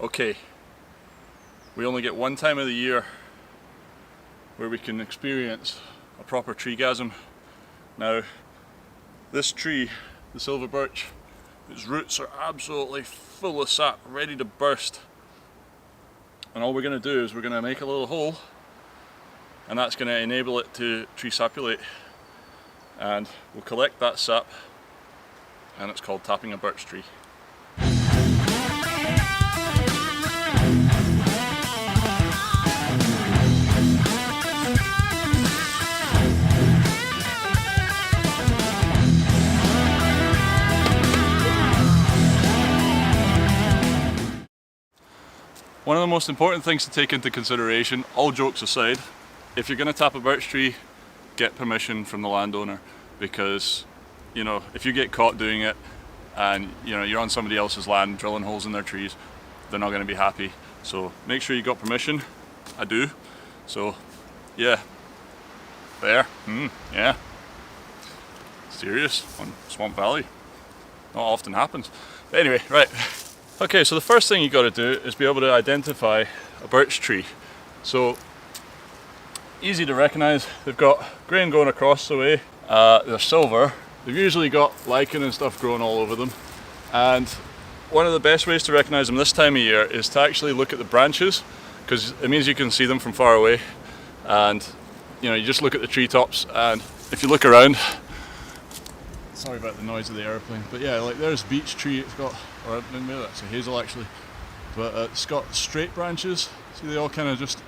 Okay, we only get one time of the year where we can experience a proper treegasm. Now, this tree, the silver birch, its roots are absolutely full of sap, ready to burst. And all we're going to do is we're going to make a little hole, and that's going to enable it to tree sapulate. And we'll collect that sap, and it's called tapping a birch tree. One of the most important things to take into consideration, all jokes aside, if you're going to tap a birch tree, get permission from the landowner, because, you know, if you get caught doing it and, you know, you're on somebody else's land drilling holes in their trees, they're not going to be happy. So make sure you got permission. I do. So yeah, there, yeah, serious on Swamp Valley. Not often happens. But anyway, right. Okay, so the first thing you got to do is be able to identify a birch tree. So, easy to recognize. They've got grain going across the way. They're silver. They've usually got lichen and stuff growing all over them. And one of the best ways to recognize them this time of year is to actually look at the branches, because it means you can see them from far away. And you know, you just look at the treetops, and if you look around, sorry about the noise of the airplane, but yeah, like there's beech tree. It's got, or maybe that's a hazel actually, but it's got straight branches. See, they all kind of just,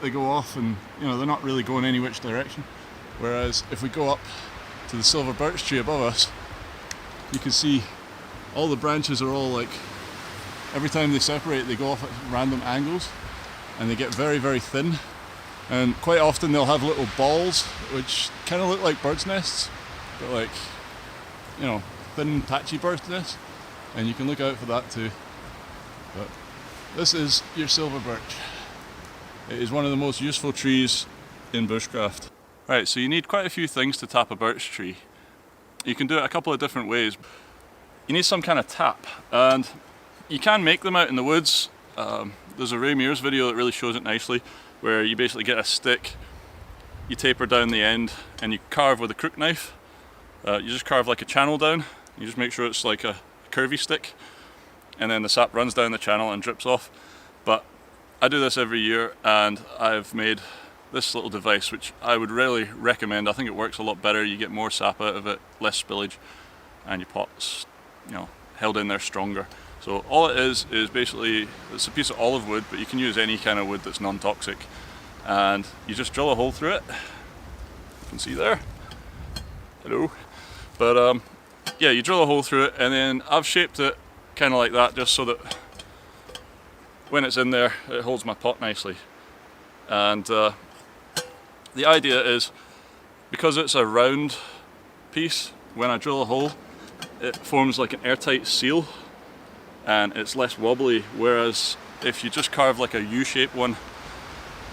they go off, and you know, they're not really going any which direction. Whereas if we go up to the silver birch tree above us, you can see all the branches are all like, every time they separate they go off at random angles, and they get very, very thin, and quite often they'll have little balls which kind of look like birds' nests, but like, you know, thin patchy birds' nests, and you can look out for that too. But this is your silver birch. It is one of the most useful trees in bushcraft. Right, so you need quite a few things to tap a birch tree. You can do it a couple of different ways. You need some kind of tap, and you can make them out in the woods. There's a Ray Mears video that really shows it nicely, where you basically get a stick, you taper down the end, and you carve with a crook knife. You just carve like a channel down. You just make sure it's like a curvy stick, and then the sap runs down the channel and drips off. But I do this every year, and I've made this little device, which I would really recommend. I think it works a lot better. You get more sap out of it, less spillage, and your pot's, you know, held in there stronger. So all it is basically, it's a piece of olive wood, but you can use any kind of wood that's non-toxic, and you just drill a hole through it. You can see there. Hello. But yeah, you drill a hole through it, and then I've shaped it kind of like that, just so that when it's in there, it holds my pot nicely. And the idea is, because it's a round piece, when I drill a hole, it forms like an airtight seal, and it's less wobbly, whereas if you just carve like a U-shaped one,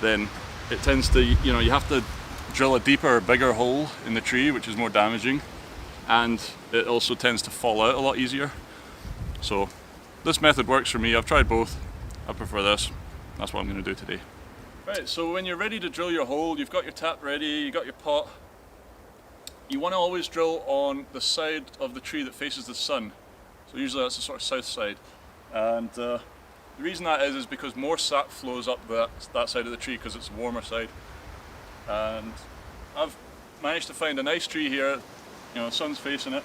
then it tends to, you know, you have to drill a deeper, bigger hole in the tree, which is more damaging, and it also tends to fall out a lot easier. So this method works for me. I've tried both. I prefer this. That's what I'm going to do today. Right, so when you're ready to drill your hole, you've got your tap ready, you've got your pot. You want to always drill on the side of the tree that faces the sun. So usually that's the sort of south side. And the reason that is because more sap flows up that side of the tree, because it's the warmer side. And I've managed to find a nice tree here, you know, the sun's facing it,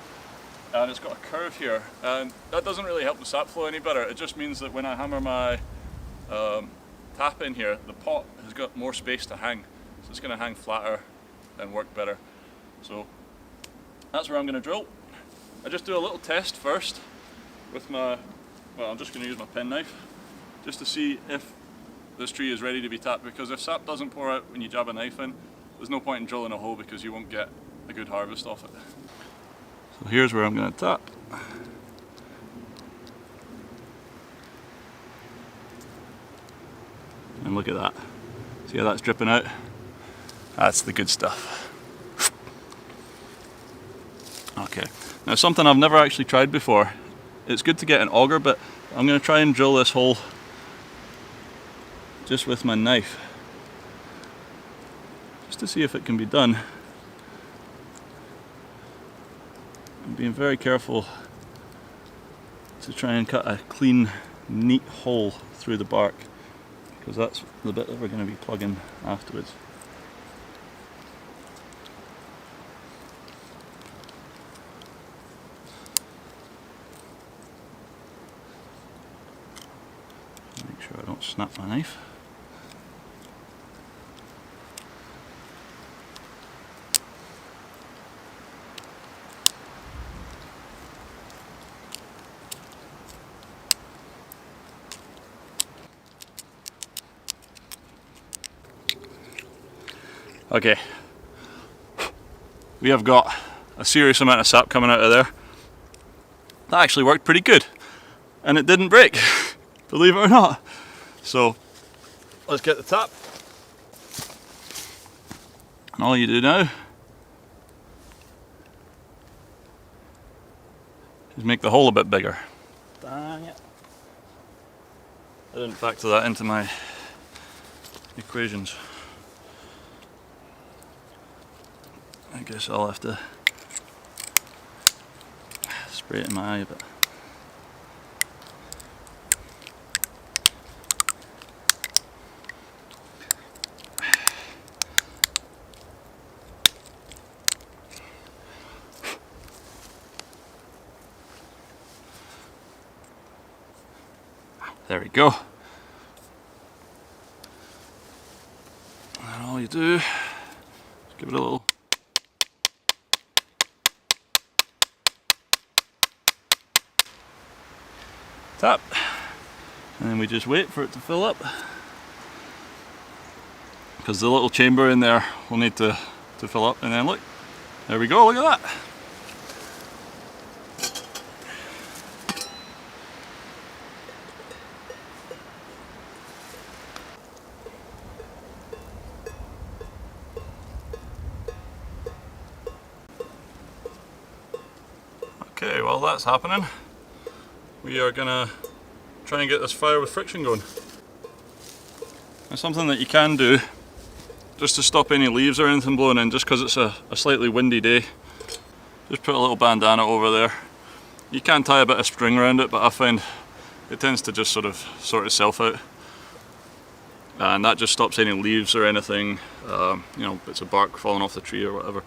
and it's got a curve here, and that doesn't really help the sap flow any better. It just means that when I hammer my tap in here, the pot has got more space to hang, so it's going to hang flatter and work better. So that's where I'm going to drill. I just do a little test first with my, well, I'm just going to use my penknife just to see if this tree is ready to be tapped, because if sap doesn't pour out when you jab a knife in, there's no point in drilling a hole, because you won't get a good harvest off it. So here's where I'm going to tap. And look at that. See how that's dripping out? That's the good stuff. Okay, now something I've never actually tried before it's good to get an auger, but I'm going to try and drill this hole just with my knife, just to see if it can be done. I'm being very careful to try and cut a clean, neat hole through the bark, because that's the bit that we're going to be plugging afterwards. Make sure I don't snap my knife. Okay, we have got a serious amount of sap coming out of there. That actually worked pretty good, and it didn't break, believe it or not. So let's get the tap, and all you do now is make the hole a bit bigger. Dang it, I didn't factor that into my equations. I guess I'll have to spray it in my eye a bit. There we go. And all you do is give it a little tap, and then we just wait for it to fill up, because the little chamber in there will need to fill up. And then look, there we go, look at that. Okay, while that's happening, we are gonna try and get this fire with friction going. And something that you can do, just to stop any leaves or anything blowing in, just because it's a slightly windy day, just put a little bandana over there. You can tie a bit of string around it, but I find it tends to just sort itself out. And that just stops any leaves or anything, you know, bits of bark falling off the tree or whatever.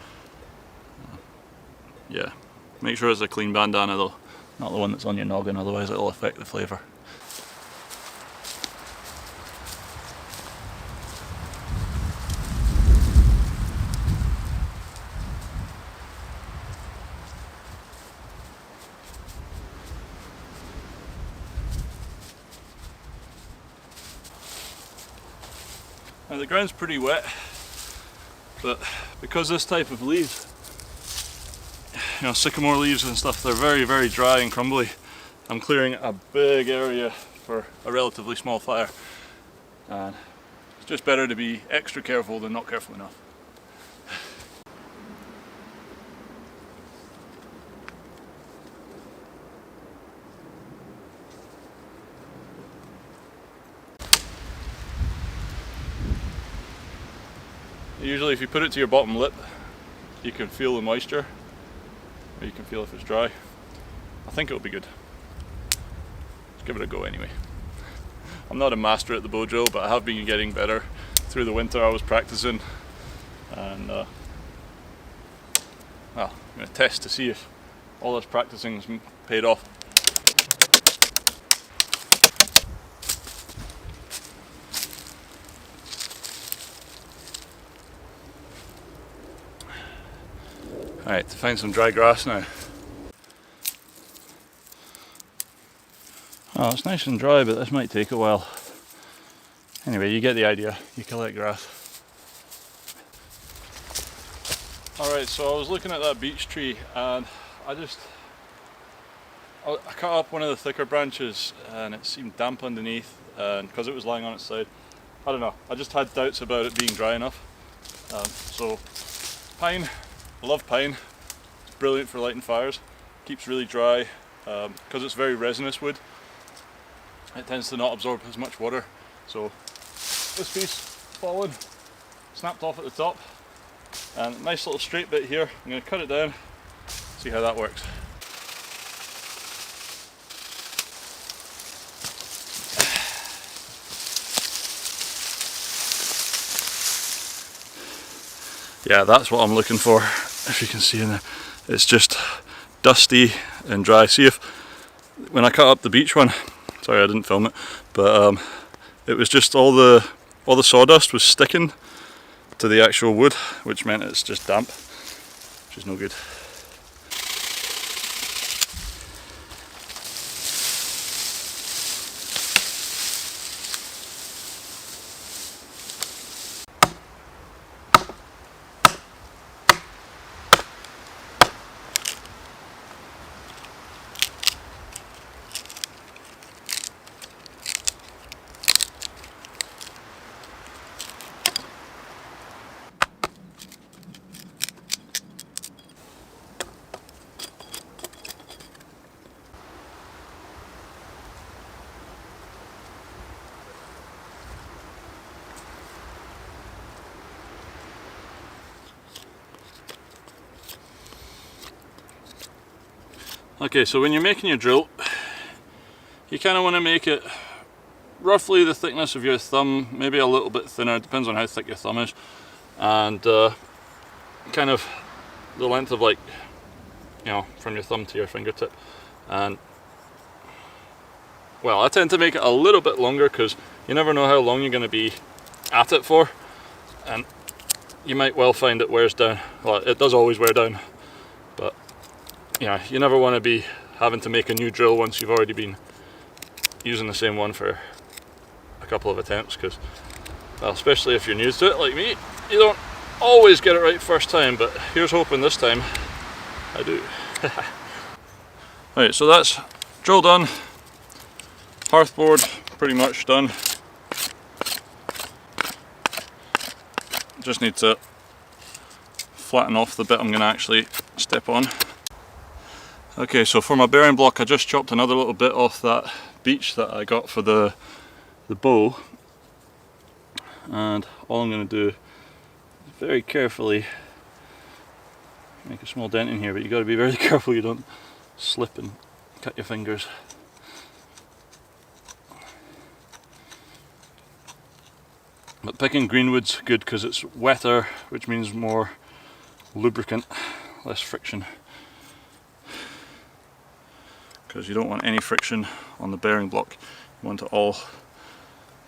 Yeah, make sure it's a clean bandana though. Not the one that's on your noggin, otherwise it'll affect the flavour. Now the ground's pretty wet, but because this type of leaves, you know, sycamore leaves and stuff, they're very, very dry and crumbly. I'm clearing a big area for a relatively small fire, and it's just better to be extra careful than not careful enough. Usually if you put it to your bottom lip, you can feel the moisture, or you can feel if it's dry. I think it'll be good. Let's give it a go anyway. I'm not a master at the Bowdrill, but I have been getting better. Through the winter I was practicing, and well, I'm going to test to see if all this practicing's paid off. Alright, to find some dry grass now. Oh, it's nice and dry, but this might take a while. Anyway, you get the idea. You collect grass. Alright, so I was looking at that beech tree, and I cut up one of the thicker branches, and it seemed damp underneath, and because it was lying on its side, I don't know, I just had doubts about it being dry enough. So pine, I love pine. It's brilliant for lighting fires. Keeps really dry, because it's very resinous wood, it tends to not absorb as much water. So this piece fallen, snapped off at the top, and a nice little straight bit here. I'm going to cut it down, see how that works. Yeah, that's what I'm looking for. If you can see in there, it's just dusty and dry. See, if when I cut up the beech one, sorry I didn't film it, but it was just all the sawdust was sticking to the actual wood, which meant it's just damp, which is no good. Okay, so when you're making your drill, you kind of want to make it roughly the thickness of your thumb, maybe a little bit thinner, depends on how thick your thumb is, and kind of the length of, like, you know, from your thumb to your fingertip. And well, I tend to make it a little bit longer because you never know how long you're going to be at it for, and you might well find it wears down. Well, it does always wear down, but yeah, you never want to be having to make a new drill once you've already been using the same one for a couple of attempts, because, well, especially if you're new to it like me, you don't always get it right first time, but here's hoping this time I do. Right, so that's drill done, hearthboard pretty much done. Just need to flatten off the bit I'm going to actually step on. Okay, so for my bearing block, I just chopped another little bit off that beech that I got for the bow, and all I'm going to do is very carefully make a small dent in here, but you got to be very careful you don't slip and cut your fingers. But picking greenwood's good because it's wetter, which means more lubricant, less friction. Because you don't want any friction on the bearing block, you want it all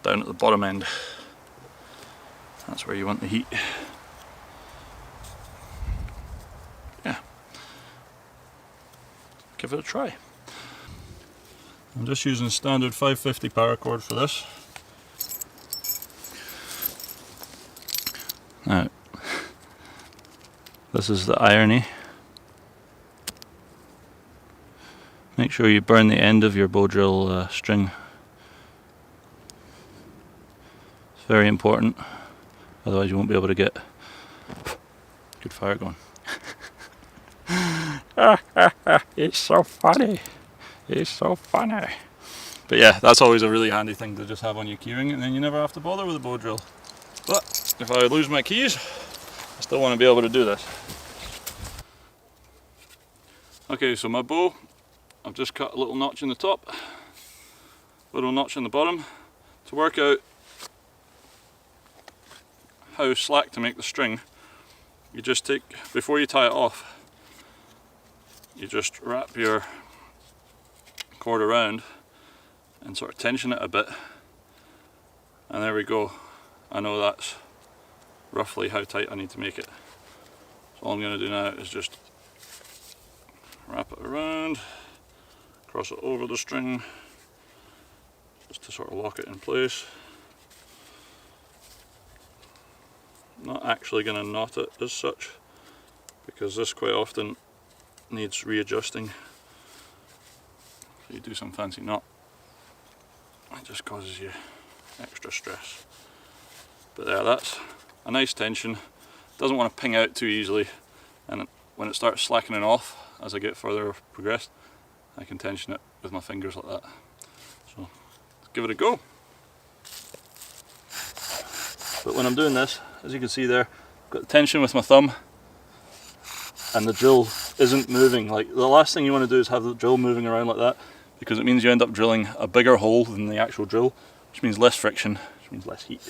down at the bottom end. That's where you want the heat. Yeah, give it a try. I'm just using standard 550 paracord for this. Now, this is the irony. Make sure you burn the end of your Bowdrill string. It's very important, otherwise you won't be able to get good fire going. It's so funny. It's so funny. But yeah, that's always a really handy thing to just have on your keyring, and then you never have to bother with a Bowdrill. But if I lose my keys, I still want to be able to do this. Okay, so my bow, I've just cut a little notch in the top, little notch in the bottom, to work out how slack to make the string. You just take, before you tie it off, you just wrap your cord around and sort of tension it a bit, and there we go. I know that's roughly how tight I need to make it. So all I'm going to do now is just wrap it around, cross it over the string, just to sort of lock it in place. I'm not actually going to knot it as such, because this quite often needs readjusting. So you do some fancy knot, it just causes you extra stress. But there, that's a nice tension. Doesn't want to ping out too easily, and when it starts slackening off as I get further progressed, I can tension it with my fingers like that. So let's give it a go. But when I'm doing this, as you can see there, I've got the tension with my thumb and the drill isn't moving. Like, the last thing you want to do is have the drill moving around like that, because it means you end up drilling a bigger hole than the actual drill, which means less friction, which means less heat.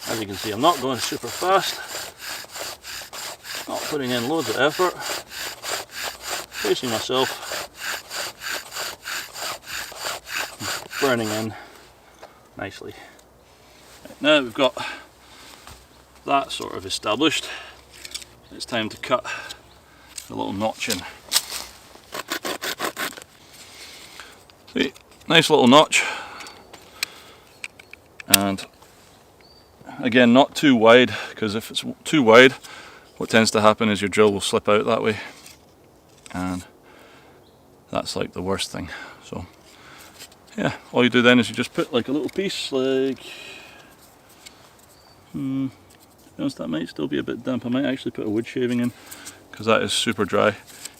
As you can see, I'm not going super fast, not putting in loads of effort, pacing myself, burning in nicely. Right, now that we've got that sort of established, it's time to cut a little notch in. See, nice little notch, and again, not too wide, because if it's too wide, what tends to happen is your drill will slip out that way, and that's like the worst thing. So yeah, all you do then is you just put like a little piece, like, to be honest, that might still be a bit damp. I might actually put a wood shaving in, because that is super dry.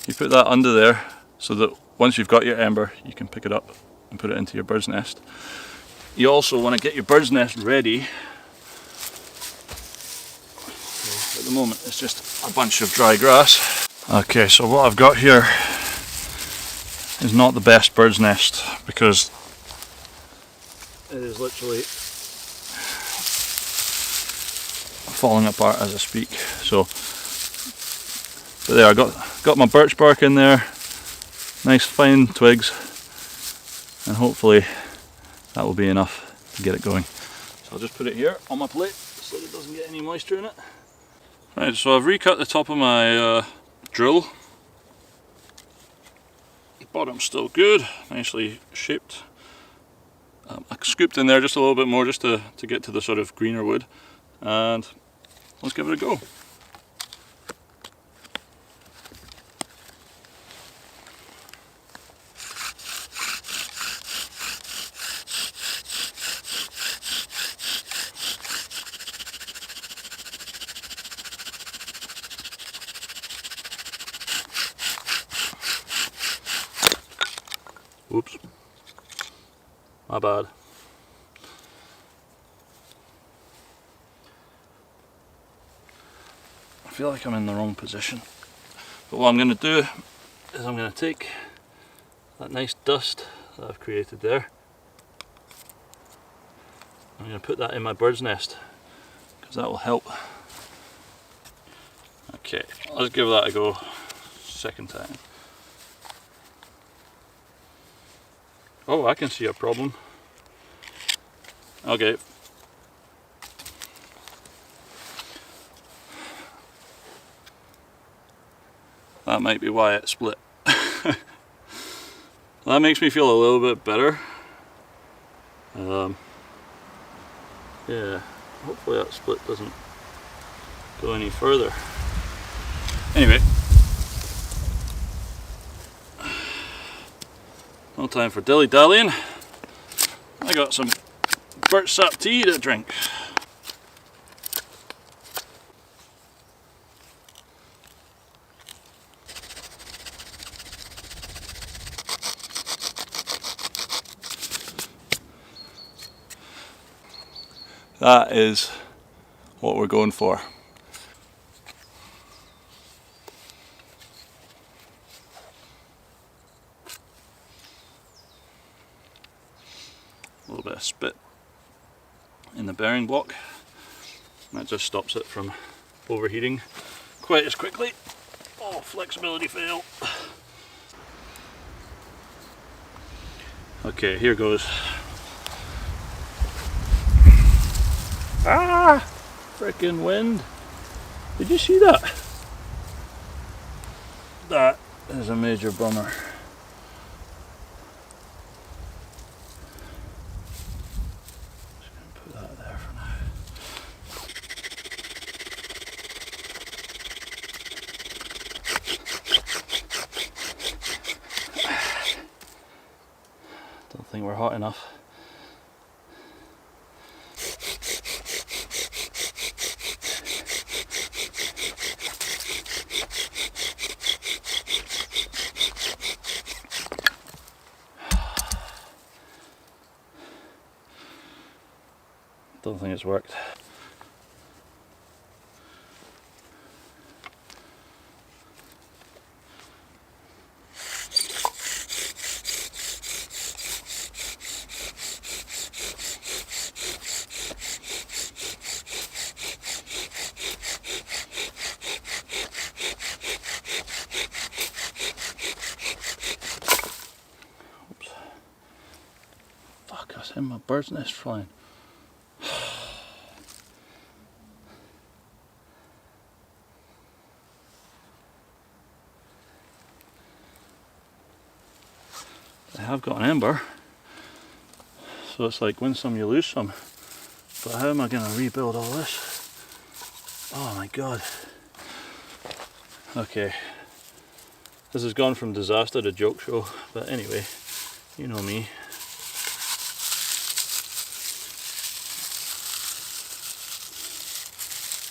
You put that under there so that once you've got your ember, you can pick it up and put it into your bird's nest. You also want to get your bird's nest ready. At the moment it's just a bunch of dry grass. Okay, so what I've got here is not the best bird's nest, because it is literally falling apart as I speak. So, but there, I got my birch bark in there, nice fine twigs, and hopefully that will be enough to get it going. So I'll just put it here on my plate so that it doesn't get any moisture in it. Right, so I've recut the top of my drill. The bottom's still good, nicely shaped. I scooped in there just a little bit more just to get to the sort of greener wood, and let's give it a go. Oops, my bad. I feel like I'm in the wrong position, but what I'm going to do is I'm going to take that nice dust that I've created there, I'm going to put that in my bird's nest, because that will help. Okay, let's give that a go second time. Oh, I can see a problem. Okay. That might be why it split. That makes me feel a little bit better. Yeah, hopefully that split doesn't go any further. Anyway, no time for dilly-dallying. I got some birch sap tea to drink. That is what we're going for. A little bit of spit in the bearing block. That just stops it from overheating quite as quickly. Oh, flexibility fail. Okay, here goes. Ah! Frickin' wind! Did you see that? That is a major bummer. Just gonna put that there for now. Don't think we're hot enough. Don't think it's worked. Oops. Fuck, I sent my bird's nest flying. I have got an ember, so it's like win some you lose some, but how am I going to rebuild all this? Oh my god. Okay, this has gone from disaster to joke show, but anyway, you know me.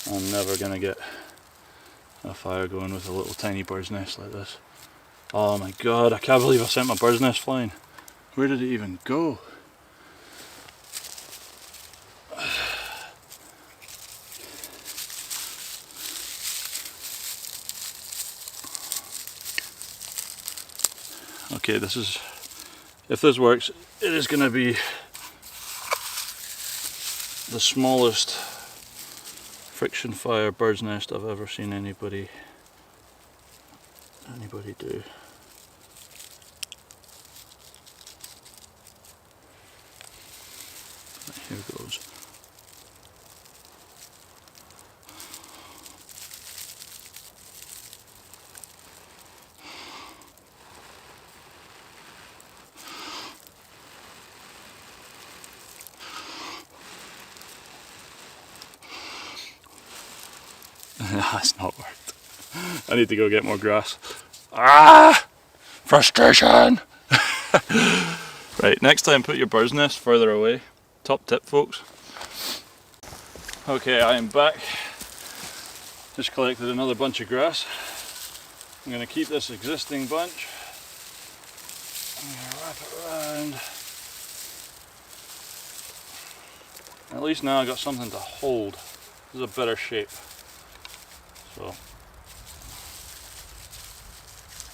I'm never going to get a fire going with a little tiny bird's nest like this. Oh my god, I can't believe I sent my bird's nest flying. Where did it even go? Okay, this is, if this works, it is going to be the smallest friction fire bird's nest I've ever seen anybody do. Here goes. That's not worked. I need to go get more grass. Ah! Frustration! Right, next time put your bird's nest further away. Top tip, folks. Okay, I am back. Just collected another bunch of grass. I'm going to keep this existing bunch. I'm going to wrap it around. At least now I've got something to hold. This is a better shape. So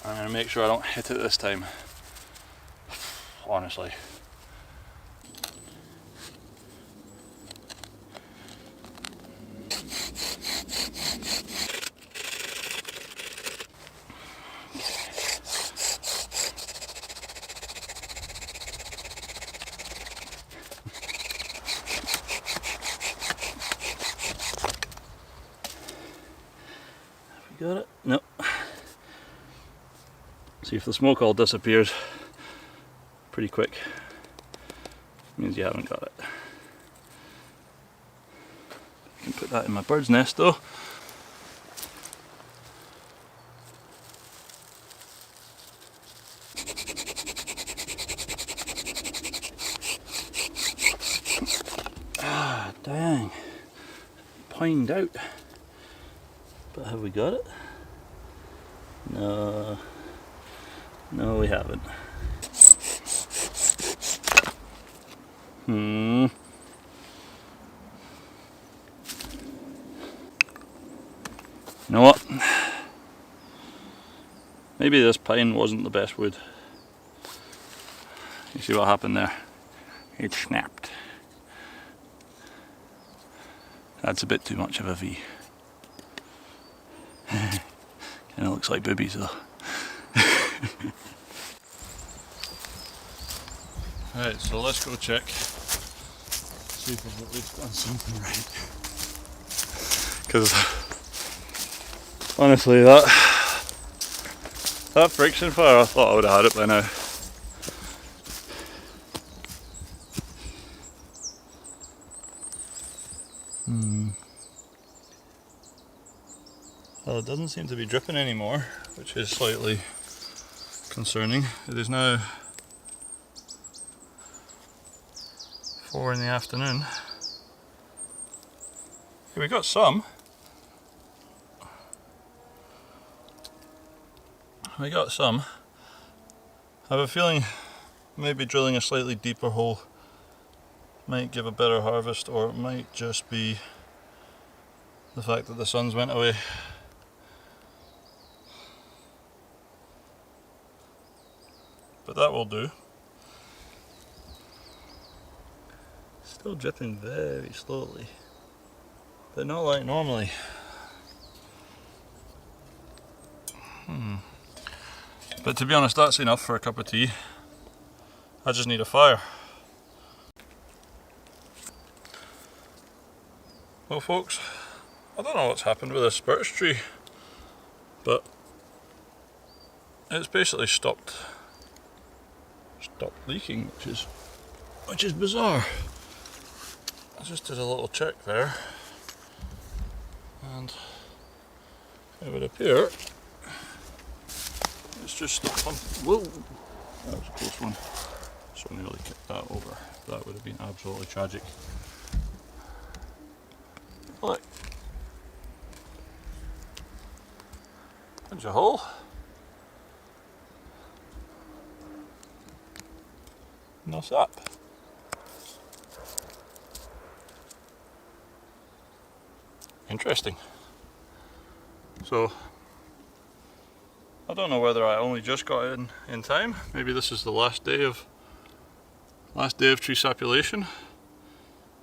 I'm going to make sure I don't hit it this time. Honestly. Got it? Nope. See, if the smoke all disappears pretty quick, means you haven't got it. I can put that in my bird's nest though. Ah, dang. Pined out. But have we got it? No. No, we haven't. You know what? Maybe this pine wasn't the best wood. You see what happened there? It snapped. That's a bit too much of a V. Kinda looks like boobies though. Right, so let's go check. See if we've at least done something right. Because honestly that friction fire, I thought I would have had it by now. Well, it doesn't seem to be dripping anymore, which is slightly concerning. It is now 4 in the afternoon. Okay, we got some. We got some. I have a feeling maybe drilling a slightly deeper hole might give a better harvest, or it might just be the fact that the sun's went away. But that will do. Still dripping very slowly, but not like normally. But to be honest, that's enough for a cup of tea. I just need a fire. Well folks, I don't know what's happened with this birch tree, but it's basically stopped leaking, which is bizarre. I just did a little check there, and it would appear it's just stopped pumping. Whoa! That was a close one. So I nearly kicked that over. That would have been absolutely tragic. Look. There's a hole. And that's up. Interesting. So I don't know whether I only just got in time. Maybe this is the last day of tree sapulation,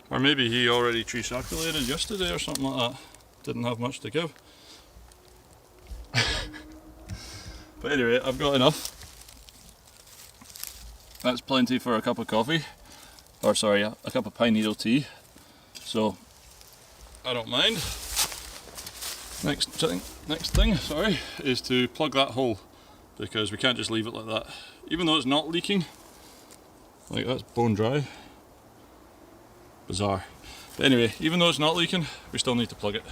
or maybe he already tree sapulated yesterday or something like that. Didn't have much to give. But anyway, I've got enough. That's plenty for a cup of coffee, or sorry, a cup of pine needle tea. So I don't mind. Next thing, sorry, is to plug that hole, because we can't just leave it like that. Even though it's not leaking, like that's bone dry. Bizarre. But anyway, even though it's not leaking, we still need to plug it.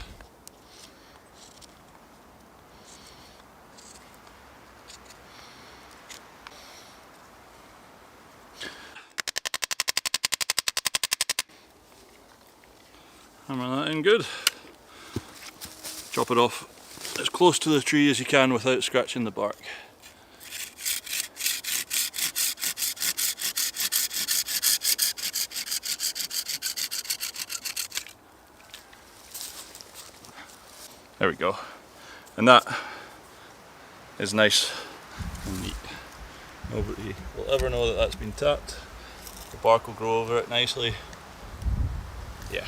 Hammer that in good. Chop it off as close to the tree as you can without scratching the bark. There we go. And that is nice and neat. Nobody will ever know that that's been tapped. The bark will grow over it nicely. Yeah.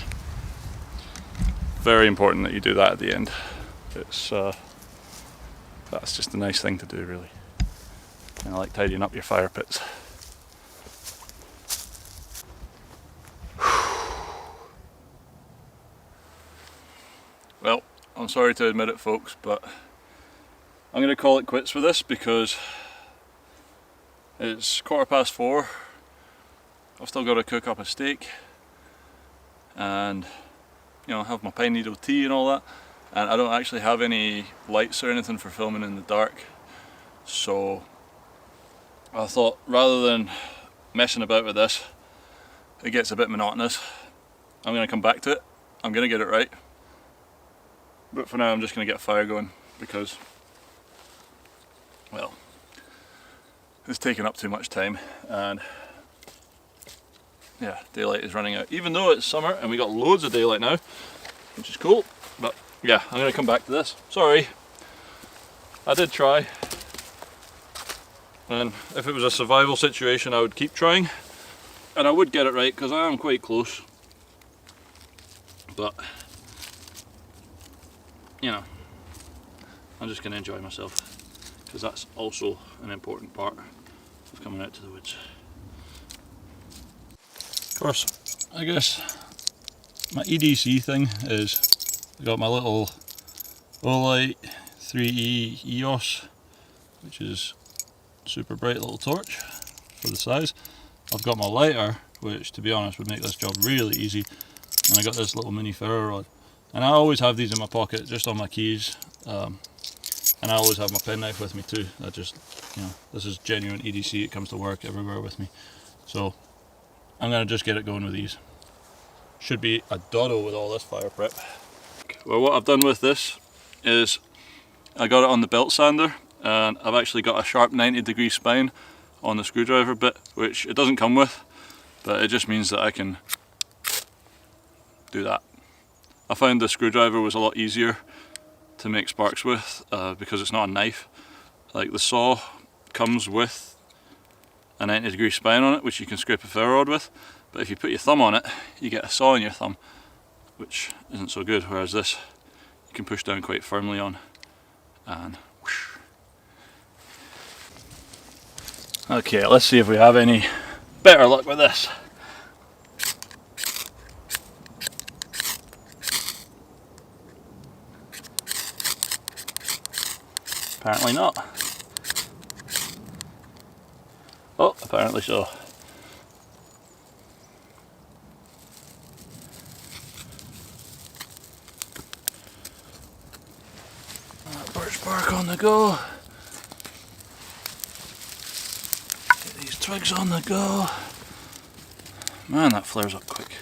Very important that you do that at the end. It's that's just a nice thing to do, really. Kind of like tidying up your fire pits. Well, I'm sorry to admit it, folks, but I'm going to call it quits with this because it's 4:15. I've still got to cook up a steak and, you know, have my pine needle tea and all that, and I don't actually have any lights or anything for filming in the dark, so I thought rather than messing about with this, it gets a bit monotonous. I'm going to come back to it, I'm going to get it right, but for now I'm just going to get a fire going because, well, it's taking up too much time, and yeah, daylight is running out, even though it's summer and we got loads of daylight now, which is cool. But yeah, I'm going to come back to this. Sorry, I did try, and if it was a survival situation I would keep trying and I would get it right because I am quite close, but you know, I'm just going to enjoy myself because that's also an important part of coming out to the woods. Of course, I guess my EDC thing is I got my little Olight 3E EOS, which is super bright little torch for the size. I've got my lighter, which to be honest would make this job really easy, and I got this little mini ferro rod, and I always have these in my pocket just on my keys, and I always have my penknife with me too. That just, you know, this is genuine EDC, it comes to work everywhere with me, so I'm going to just get it going with these. Should be a doddle with all this fire prep. Well, what I've done with this is I got it on the belt sander, and I've actually got a sharp 90-degree spine on the screwdriver bit, which it doesn't come with, but it just means that I can do that. I found the screwdriver was a lot easier to make sparks with because it's not a knife. Like the saw comes with a 90-degree spine on it, which you can scrape a ferro rod with, but if you put your thumb on it, you get a saw in your thumb, which isn't so good, whereas this you can push down quite firmly on, and whoosh. Okay, let's see if we have any better luck with this. Apparently not. Oh, apparently so. Birch bark on the go. Get these twigs on the go. Man, that flares up quick.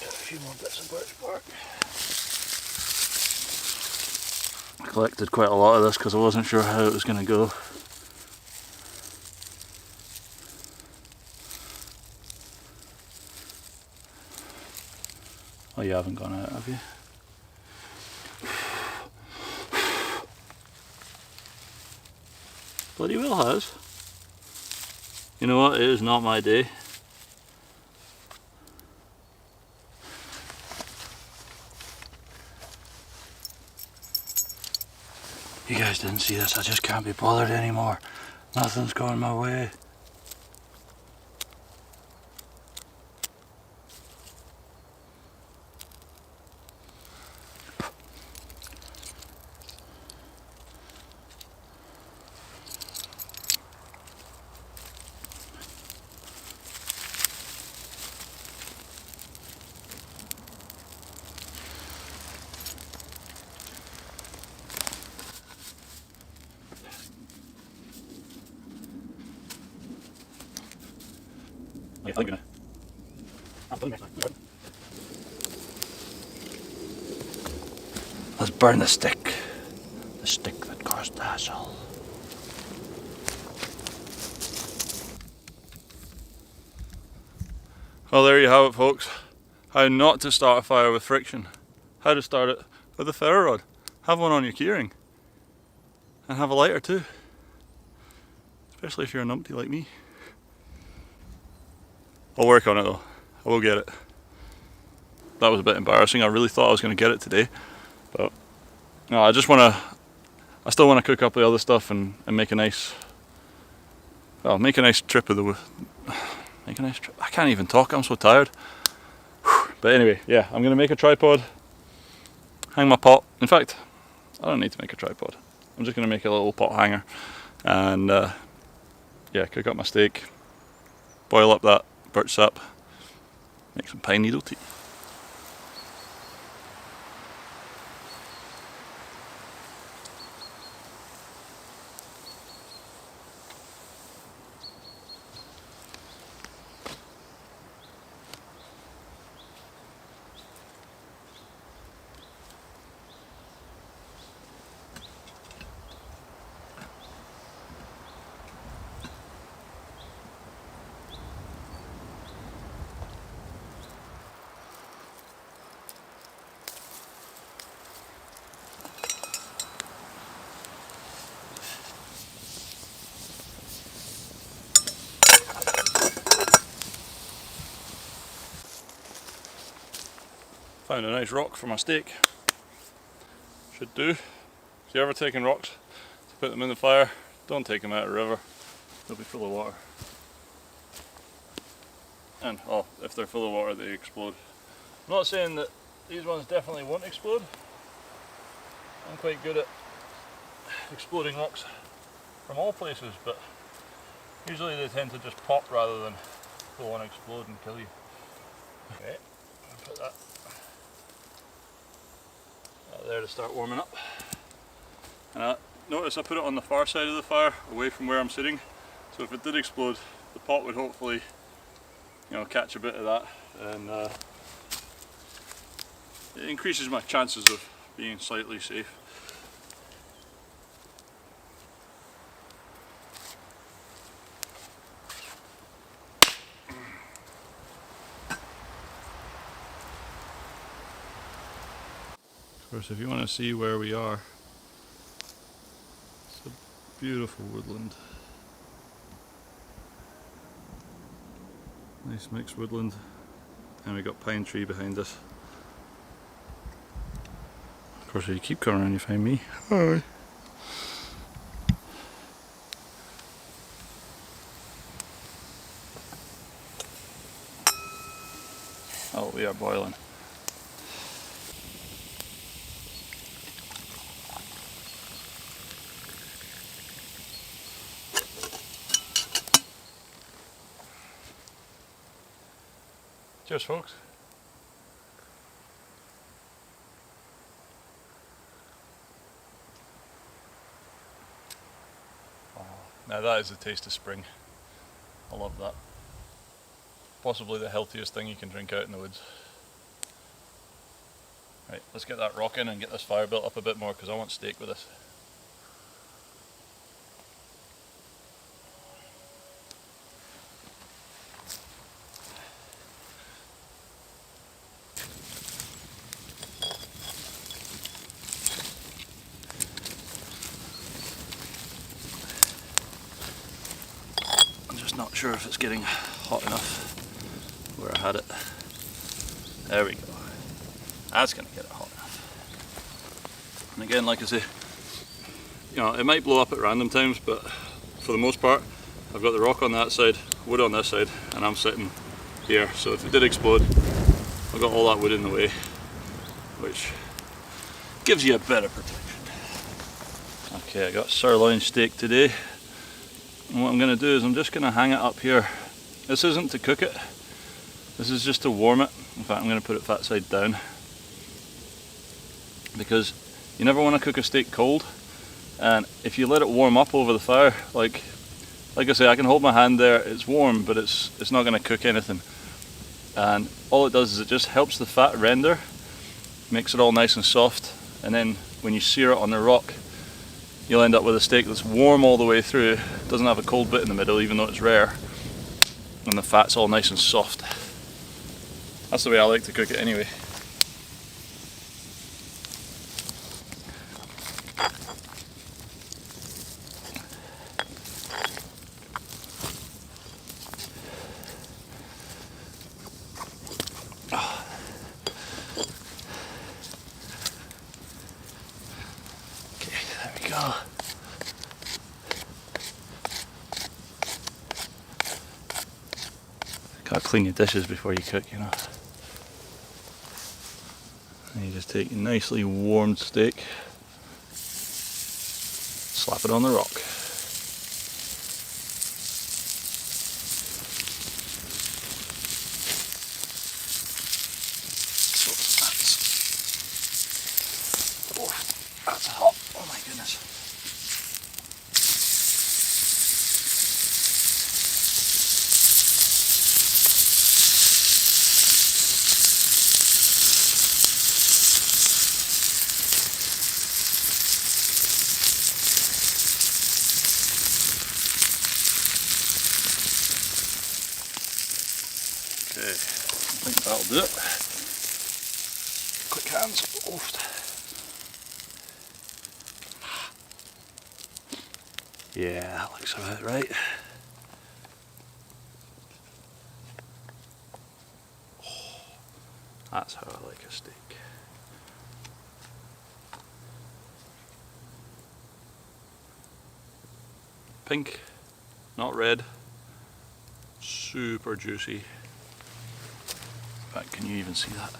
A few more bits of birch bark. I collected quite a lot of this because I wasn't sure how it was going to go. Oh, you haven't gone out, have you? Bloody well has. You know what, it is not my day. You guys didn't see this, I just can't be bothered anymore. Nothing's going my way. I think let's burn the stick that caused the hassle. Well, there you have it, folks. How not to start a fire with friction. How to start it with a ferro rod. Have one on your keyring. And have a lighter too. Especially if you're a numpty like me. I'll work on it though. I will get it. That was a bit embarrassing. I really thought I was going to get it today. But no, I still want to cook up the other stuff and make a nice, well, make a nice trip of the, make a nice trip. I can't even talk, I'm so tired. But anyway, yeah, I'm going to make a tripod, hang my pot. In fact, I don't need to make a tripod. I'm just going to make a little pot hanger and yeah, cook up my steak, boil up that birch sap, make some pine needle tea. Found a nice rock for my steak. Should do. If you're ever taking rocks to put them in the fire, don't take them out of the river. They'll be full of water. And oh, if they're full of water, they explode. I'm not saying that these ones definitely won't explode. I'm quite good at exploding rocks from all places, but usually they tend to just pop rather than go on explode and kill you. Okay, I'll put that there to start warming up. And notice I put it on the far side of the fire, away from where I'm sitting, so if it did explode, the pot would hopefully, you know, catch a bit of that, and it increases my chances of being slightly safe. Of course, if you want to see where we are, it's a beautiful woodland. Nice mixed woodland, and we got pine tree behind us. Of course, if you keep coming around, you find me. Hi. Oh, we are boiling. Cheers, folks. Oh, now that is the taste of spring. I love that. Possibly the healthiest thing you can drink out in the woods. Right, let's get that rocking and get this fire built up a bit more, because I want steak with this. Not sure if it's getting hot enough where I had it. There we go. That's going to get it hot enough. And again, like I say, you know, it might blow up at random times, but for the most part, I've got the rock on that side, wood on this side, and I'm sitting here. So if it did explode, I've got all that wood in the way, which gives you a better protection. Okay, I got sirloin steak today. And what I'm going to do is I'm just going to hang it up here. This isn't to cook it, this is just to warm it. In fact, I'm going to put it fat side down, because you never want to cook a steak cold, and if you let it warm up over the fire, like I say, I can hold my hand there, it's warm, but it's not going to cook anything. And all it does is it just helps the fat render, makes it all nice and soft, and then when you sear it on the rock, you'll end up with a steak that's warm all the way through, doesn't have a cold bit in the middle even though it's rare, and the fat's all nice and soft. That's the way I like to cook it anyway. Okay, there we go. Gotta clean your dishes before you cook, you know. And you just take your nicely warmed steak, slap it on the rock. So that's hot, oh my goodness. Okay, I think that'll do it. Quick hands. Oof. Yeah, that looks about right. Oh, that's how I like a steak. Pink, not red. Super juicy. In fact, can you even see that?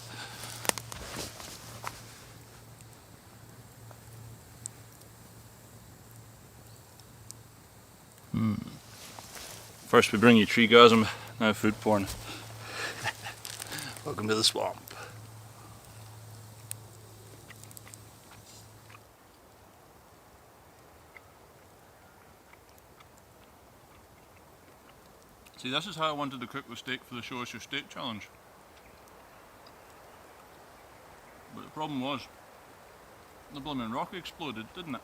First we bring you treegasm, now food porn. Welcome to the swamp. See, this is how I wanted to cook the steak for the Show Us Your Steak challenge. But the problem was, the blooming rock exploded, didn't it?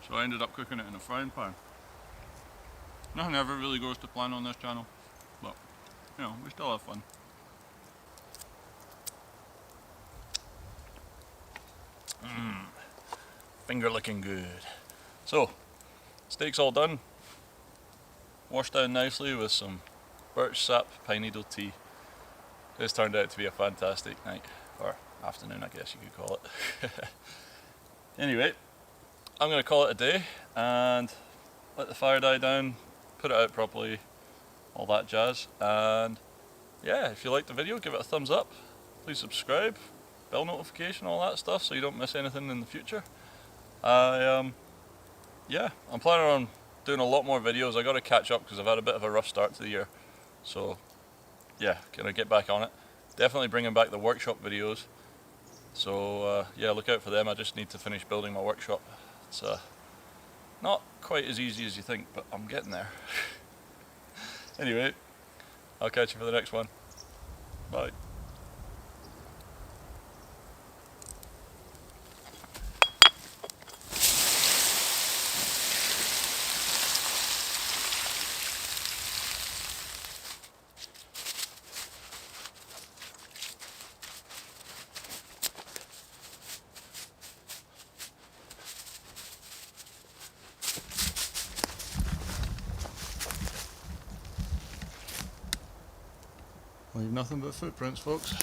So I ended up cooking it in a frying pan. Nothing ever really goes to plan on this channel, but you know, we still have fun. Finger looking good. So, steak's all done. Washed down nicely with some birch sap pine needle tea. This turned out to be a fantastic night, or afternoon I guess you could call it. Anyway, I'm going to call it a day and let the fire die down, put it out properly, all that jazz. And yeah, if you liked the video, give it a thumbs up, please subscribe, bell notification, all that stuff so you don't miss anything in the future. I'm planning on doing a lot more videos. I got to catch up because I've had a bit of a rough start to the year, so yeah, gonna get back on it. Definitely bringing back the workshop videos, so yeah, look out for them. I just need to finish building my workshop. It's not quite as easy as you think, but I'm getting there. Anyway, I'll catch you for the next one. Bye. Leave nothing but footprints, folks.